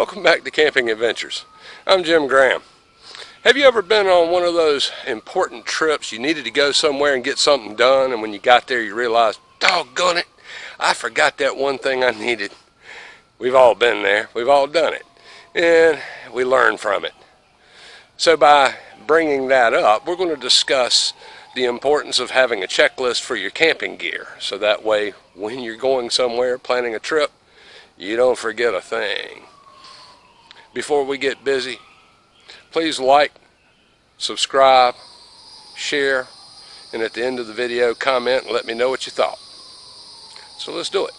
Welcome back to Camping Adventures. I'm Jim Graham. Have you ever been on one of those important trips you needed to go somewhere and get something done, and when you got there you realized, doggone it, I forgot that one thing I needed? We've all been there. We've all done it. And we learn from it. So by bringing that up, we're going to discuss the importance of having a checklist for your camping gear. So that way, when you're going somewhere, planning a trip, you don't forget a thing. Before we get busy, please like, subscribe, share, and at the end of the video, comment and let me know what you thought. So let's do it.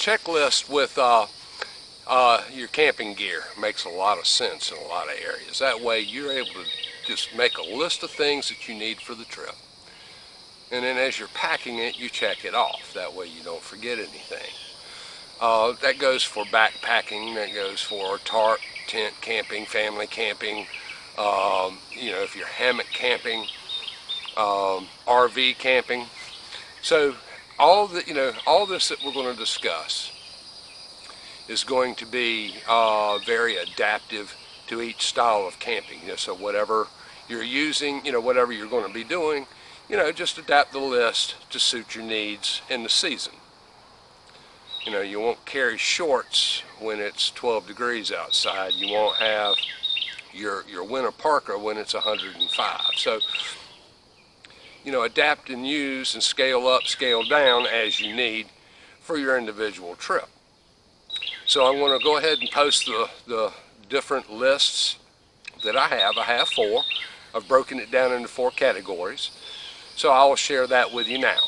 Checklist with your camping gear makes a lot of sense in a lot of areas. That way you're able to just make a list of things that you need for the trip. And then as you're packing it, you check it off. That way you don't forget anything. That goes for backpacking, that goes for tarp, tent camping, family camping, if you're hammock camping, RV camping. So all this that we're going to discuss is going to be very adaptive to each style of camping. So whatever you're using, whatever you're going to be doing, just adapt the list to suit your needs in the season. You won't carry shorts when it's 12 degrees outside. You won't have your winter parka when it's 105. So adapt and use and scale up, scale down as you need for your individual trip. So I'm going to go ahead and post the different lists that I have. I have 4. I've broken it down into 4 categories. So I will share that with you now.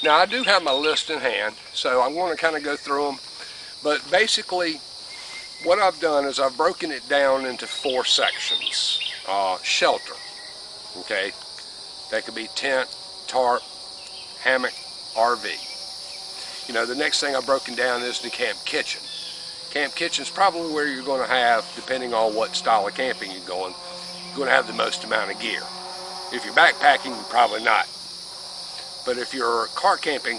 Now I do have my list in hand, so I'm going to kind of go through them. But basically, what I've done is I've broken it down into 4 sections. Shelter, okay? That could be tent, tarp, hammock, RV. The next thing I've broken down is the camp kitchen. Camp kitchen is probably where you're going to have, depending on what style of camping you're going to have the most amount of gear. If you're backpacking, probably not. But if you're car camping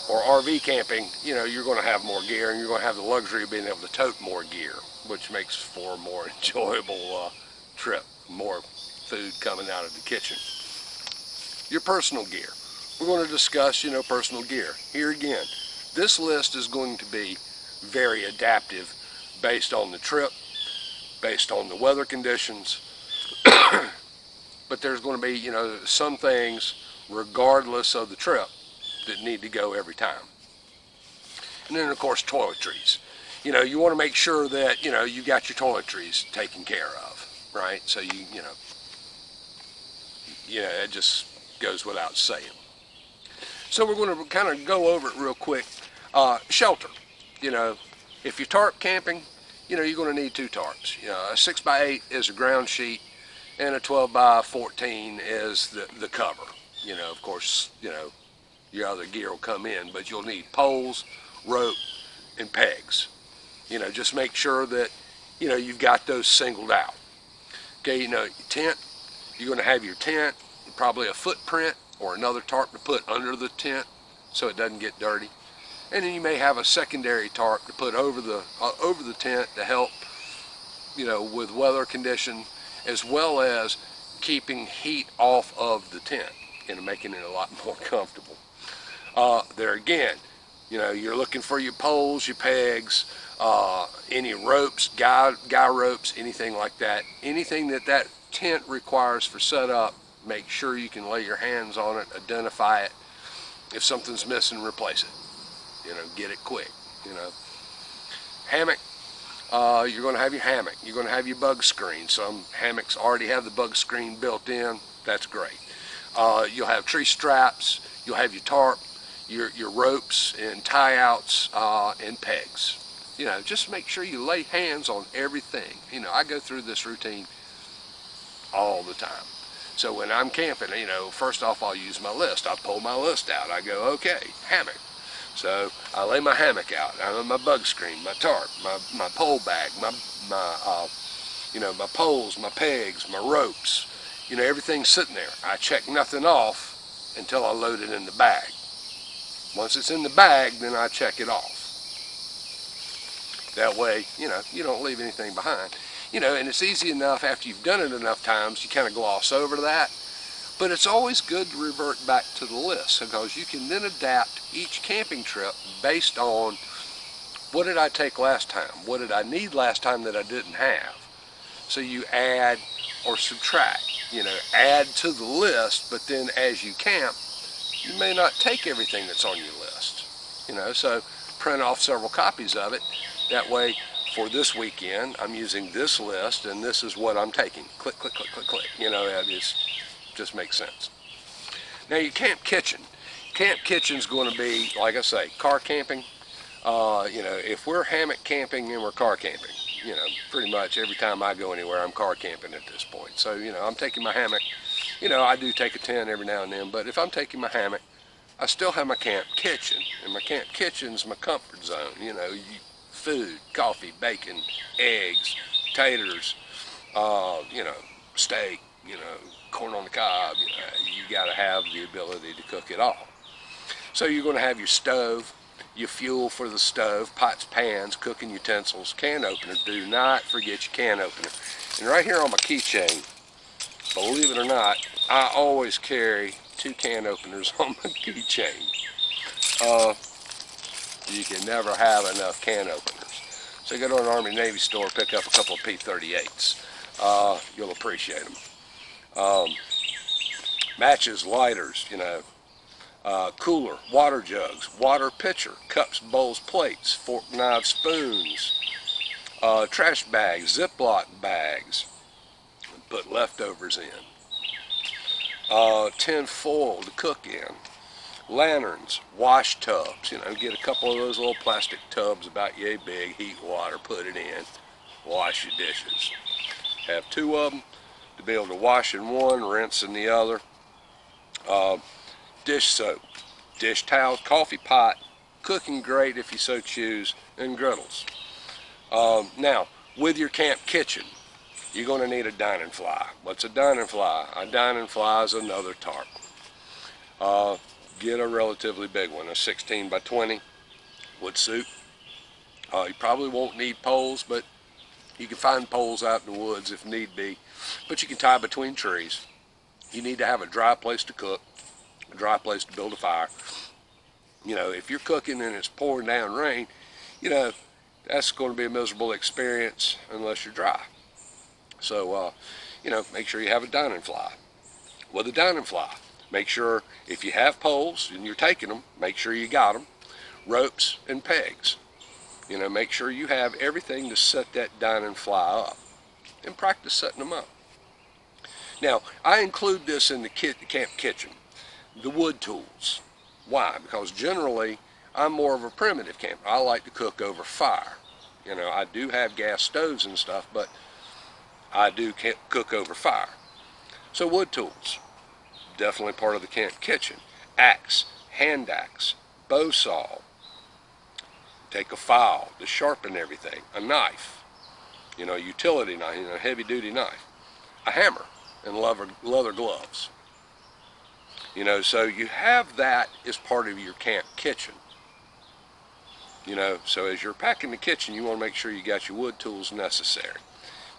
or RV camping, you're going to have more gear, and you're going to have the luxury of being able to tote more gear, which makes for a more enjoyable trip, more food coming out of the kitchen. Your personal gear. We're going to discuss, personal gear. Here again, this list is going to be very adaptive based on the trip, based on the weather conditions, but there's going to be, some things regardless of the trip that need to go every time. And then of course toiletries. You want to make sure that you got your toiletries taken care of, right? So it just goes without saying. So we're going to kind of go over it real quick. Shelter. If you're tarp camping, you're going to need 2 tarps. A 6x8 is a ground sheet, and a 12x14 is the cover. Of course, your other gear will come in, but you'll need poles, rope, and pegs. Just make sure that, you've got those singled out. Okay, tent, You're going to have your tent, probably a footprint or another tarp to put under the tent so it doesn't get dirty. And then you may have a secondary tarp to put over the tent to help, with weather condition, as well as keeping heat off of the tent and making it a lot more comfortable. There again, you're looking for your poles, your pegs, any ropes, guy ropes, anything like that. Anything that tent requires for setup, make sure you can lay your hands on it, identify it. If something's missing, replace it. Get it quick. Hammock. You're going to have your hammock. You're going to have your bug screen. Some hammocks already have the bug screen built in. That's great. You'll have tree straps. You'll have your tarp, your ropes and tie outs and pegs. Just make sure you lay hands on everything. I go through this routine all the time. So when I'm camping, first off I'll use my list. I pull my list out. I go, okay, hammock. So I lay my hammock out. I have my bug screen, my tarp, my pole bag, my poles, my pegs, my ropes. Everything's sitting there. I check nothing off until I load it in the bag. Once it's in the bag, then I check it off. That way, you don't leave anything behind. And it's easy enough after you've done it enough times, you kind of gloss over that. But it's always good to revert back to the list because you can then adapt each camping trip based on what did I take last time? What did I need last time that I didn't have? So you add or subtract, add to the list, but then as you camp, you may not take everything that's on your list. So print off several copies of it. That way, for this weekend, I'm using this list and this is what I'm taking. Click, click, click, click, click. It just makes sense. Now your camp kitchen. Camp kitchen's going to be, like I say, car camping. If we're hammock camping and we're car camping, pretty much every time I go anywhere, I'm car camping at this point. So, I'm taking my hammock. I do take a tent every now and then, but if I'm taking my hammock, I still have my camp kitchen. And my camp kitchen's my comfort zone. Food, coffee, bacon, eggs, taters, steak, corn on the cob. You got to have the ability to cook it all. So you're going to have your stove, your fuel for the stove, pots, pans, cooking utensils, can opener. Do not forget your can opener. And right here on my keychain, believe it or not, I always carry 2 can openers on my keychain. You can never have enough can openers. So go to an Army Navy store, pick up a couple of P38s. You'll appreciate them. Matches, lighters, cooler, water jugs, water pitcher, cups, bowls, plates, fork, knives, spoons, trash bags, Ziploc bags, put leftovers in, tin foil to cook in, lanterns, wash tubs, get a couple of those little plastic tubs about yay big, heat water, put it in, wash your dishes. Have 2 of them to be able to wash in one, rinse in the other. Dish soap, dish towels, coffee pot, cooking grate if you so choose, and griddles. Now, with your camp kitchen, you're going to need a dining fly. What's a dining fly? A dining fly is another tarp. Get a relatively big one, a 16 by 20 would suit. You probably won't need poles, but you can find poles out in the woods if need be. But you can tie between trees. You need to have a dry place to cook, a dry place to build a fire. If you're cooking and it's pouring down rain, that's going to be a miserable experience unless you're dry. So, make sure you have a dining fly. With a dining fly, make sure if you have poles and you're taking them, make sure you got them. Ropes and pegs. Make sure you have everything to set that dining fly up and practice setting them up. Now, I include this in the camp kitchen, the wood tools. Why? Because generally, I'm more of a primitive camper. I like to cook over fire. I do have gas stoves and stuff, but I do cook over fire. So wood tools, definitely part of the camp kitchen. Axe, hand axe, bow saw, take a file to sharpen everything, a knife, utility knife, heavy duty knife, a hammer. and leather gloves. You know, so you have that as part of your camp kitchen. You know, so as you're packing the kitchen, you want to make sure you got your wood tools necessary.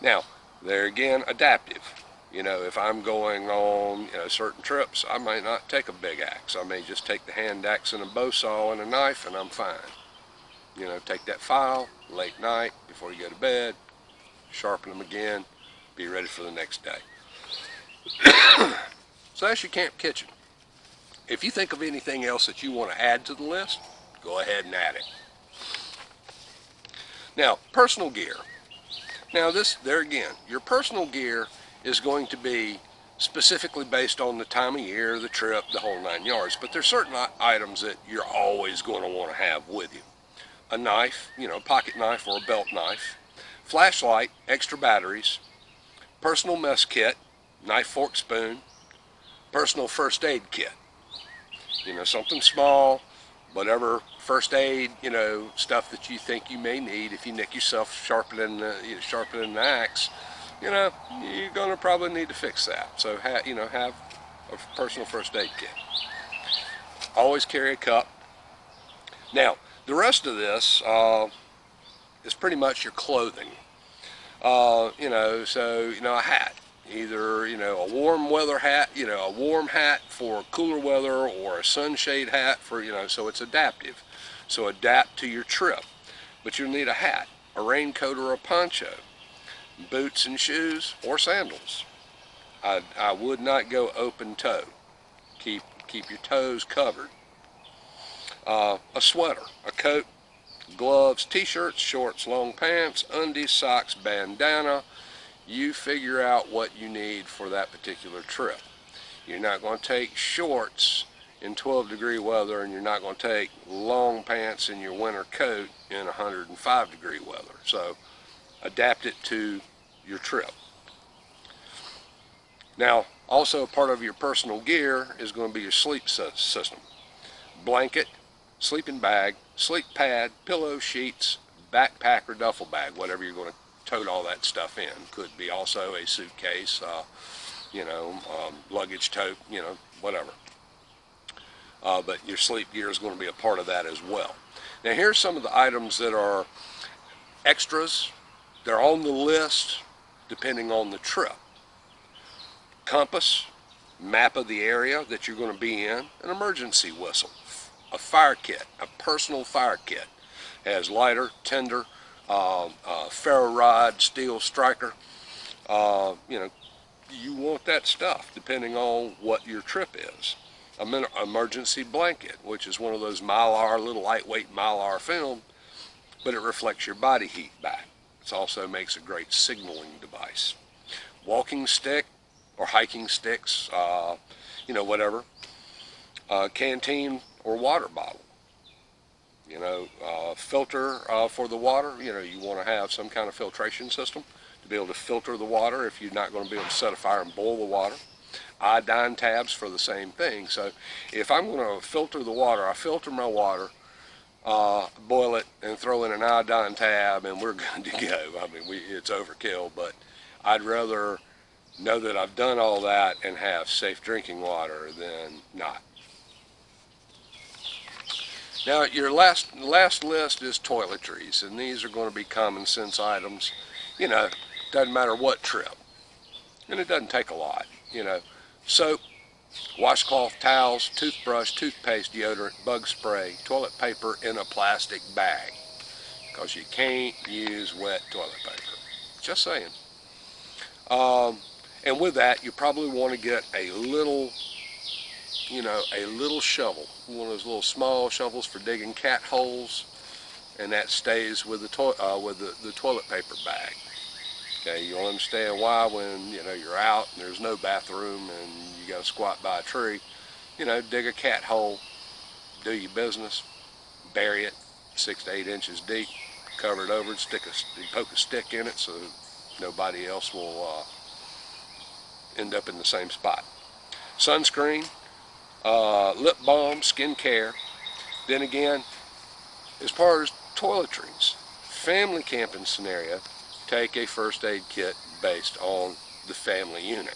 Now, there again, adaptive. You know, if I'm going on, you know, certain trips, I might not take a big axe. I may just take the hand axe and a bow saw and a knife, and I'm fine. You know, take that file, late night, before you go to bed, sharpen them again, be ready for the next day. So that's your camp kitchen. If you think of anything else that you want to add to the list, go ahead and add it. Now, personal gear. Now there again, your personal gear is going to be specifically based on the time of year, the trip, the whole 9 yards. But there's certain items that you're always going to want to have with you. A knife, you know, pocket knife or a belt knife. Flashlight, extra batteries. Personal mess kit, knife, fork, spoon. Personal first aid kit. You know, something small, whatever first aid, you know, stuff that you think you may need. If you nick yourself sharpening the axe, you know, you're going to probably need to fix that. So, have a personal first aid kit. Always carry a cup. Now, the rest of this is pretty much your clothing. You know, so, you know, a hat. Either, you know, a warm weather hat, you know, a warm hat for cooler weather, or a sunshade hat for, you know, so it's adaptive. So adapt to your trip. But you'll need a hat, a raincoat or a poncho, boots and shoes or sandals. I would not go open toe. Keep your toes covered. A sweater, a coat, gloves, t-shirts, shorts, long pants, undies, socks, bandana. You figure out what you need for that particular trip. You're not going to take shorts in 12-degree weather, and you're not going to take long pants in your winter coat in 105-degree weather. So adapt it to your trip. Now, also part of your personal gear is going to be your sleep system. Blanket, sleeping bag, sleep pad, pillow, sheets, backpack or duffel bag, whatever you're going to tote all that stuff in. Could be also a suitcase, luggage tote, you know, whatever. But your sleep gear is going to be a part of that as well. Now here's some of the items that are extras. They're on the list depending on the trip. Compass, map of the area that you're going to be in, an emergency whistle, a fire kit, a personal fire kit. Has lighter, tinder, ferro rod, steel striker. You know, you want that stuff depending on what your trip is. An emergency blanket, which is one of those Mylar, little lightweight Mylar film, but it reflects your body heat back. It also makes a great signaling device. Walking stick or hiking sticks, you know, whatever. Canteen or water bottle. You know, filter for the water. You know, you want to have some kind of filtration system to be able to filter the water if you're not going to be able to set a fire and boil the water. Iodine tabs for the same thing. So if I'm going to filter the water, I filter my water, boil it, and throw in an iodine tab, and we're good to go. I mean, it's overkill, but I'd rather know that I've done all that and have safe drinking water than not. Now, your last list is toiletries, and these are going to be common sense items. You know, doesn't matter what trip, and it doesn't take a lot. You know, soap, washcloth, towels, toothbrush, toothpaste, deodorant, bug spray, toilet paper in a plastic bag, because you can't use wet toilet paper. Just saying. And with that, you probably want to get a little, you know, a little shovel, one of those little small shovels for digging cat holes, and that stays with the toilet paper bag. Okay, you'll understand why when, you know, you're out and there's no bathroom and you got to squat by a tree. You know, dig a cat hole, do your business, bury it 6 to 8 inches deep, cover it over, poke a stick in it so nobody else will end up in the same spot. Sunscreen, lip balm, skin care. Then again, as far as toiletries, family camping scenario, take a first aid kit based on the family unit.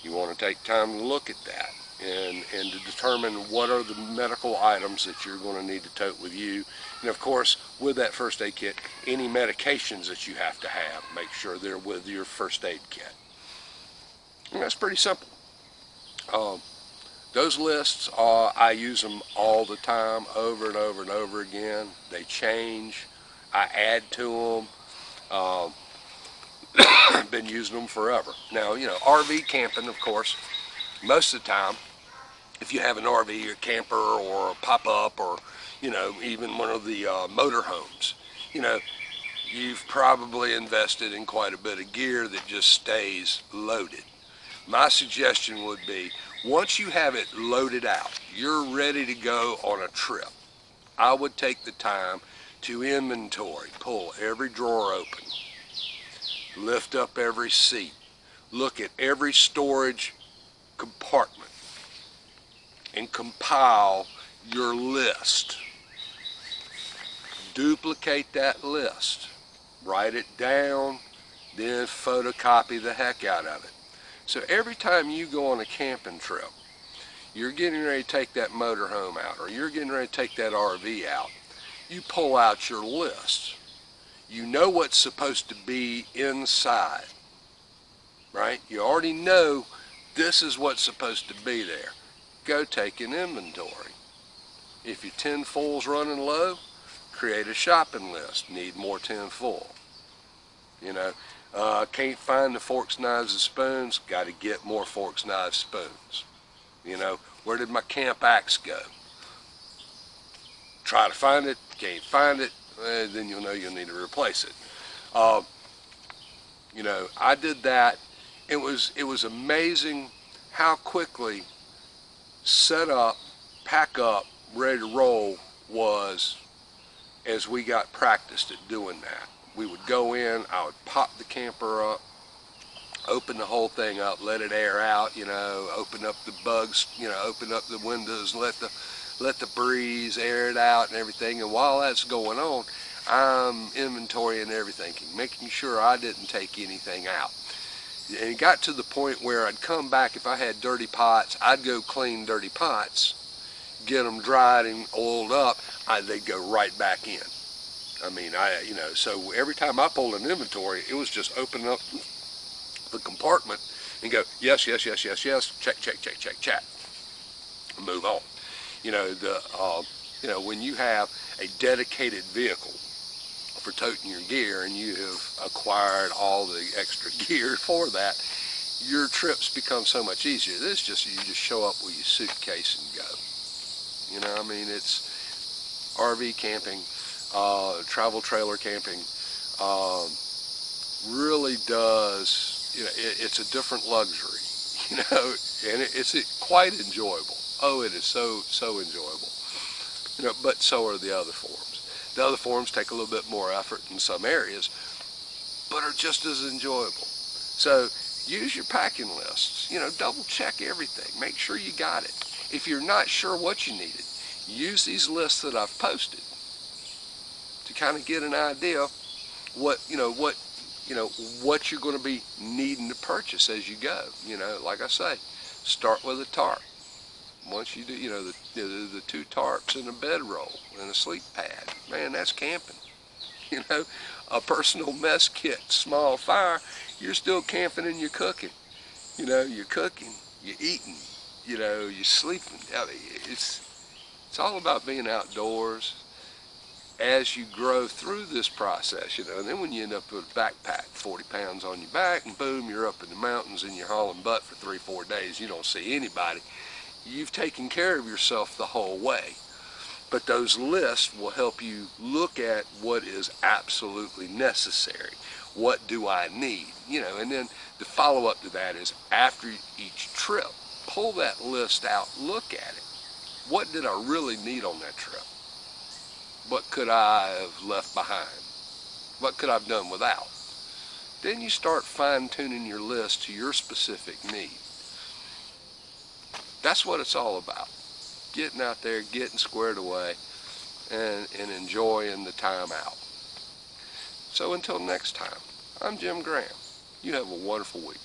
You want to take time to look at that and to determine what are the medical items that you're going to need to tote with you. And of course, with that first aid kit, any medications that you have to have, make sure they're with your first aid kit. And that's pretty simple. Those lists, I use them all the time, over and over and over again. They change. I add to them. I've been using them forever. Now, RV camping, of course, most of the time, if you have an RV or camper or a pop-up or, even one of the motor homes, you've probably invested in quite a bit of gear that just stays loaded. My suggestion would be, once you have it loaded out, you're ready to go on a trip, I would take the time to inventory, pull every drawer open, lift up every seat, look at every storage compartment, and compile your list. Duplicate that list, write it down, then photocopy the heck out of it. So every time you go on a camping trip, you're getting ready to take that motorhome out, or you're getting ready to take that RV out, you pull out your list. You know what's supposed to be inside, right? You already know this is what's supposed to be there. Go take an inventory. If your tin foil's running low, create a shopping list. Need more tin foil. Can't find the forks, knives, and spoons. Got to get more forks, knives, spoons. Where did my camp axe go? Try to find it. Can't find it. Then you'll know you'll need to replace it. I did that. It was amazing how quickly set up, pack up, ready to roll was as we got practiced at doing that. We would go in, I would pop the camper up, open the whole thing up, let it air out, open up the bugs, open up the windows, let the breeze air it out and everything. And while that's going on, I'm inventorying everything, making sure I didn't take anything out. And it got to the point where I'd come back, if I had dirty pots, I'd go clean dirty pots, get them dried and oiled up, they'd go right back in. So every time I pulled an inventory, it was just open up the compartment and go, yes, yes, yes, yes, yes, check, check, check, check, check, and move on. When you have a dedicated vehicle for toting your gear and you have acquired all the extra gear for that, your trips become so much easier. You just show up with your suitcase and go. It's RV camping, travel trailer camping, really does, it's a different luxury, and it's quite enjoyable. Oh, it is so enjoyable. But so are the other forms. The other forms take a little bit more effort in some areas, but are just as enjoyable. So use your packing lists. Double check everything. Make sure you got it. If you're not sure what you needed, use these lists that I've posted to kind of get an idea what you're going to be needing to purchase as you go. Like I say, start with a tarp. Once you do, the 2 tarps and a bedroll and a sleep pad, man, that's camping. A personal mess kit, small fire, you're still camping and you're cooking. You're cooking, you're eating, you're sleeping. It's all about being outdoors as you grow through this process, and then when you end up with a backpack, 40 pounds on your back, and boom, you're up in the mountains and you're hauling butt for 3-4 days, you don't see anybody. You've taken care of yourself the whole way. But those lists will help you look at what is absolutely necessary. What do I need? And then the follow-up to that is, after each trip, pull that list out, look at it. What did I really need on that trip? What could I have left behind? What could I have done without? Then you start fine-tuning your list to your specific need. That's what it's all about. Getting out there, getting squared away, and enjoying the time out. So until next time, I'm Jim Graham. You have a wonderful week.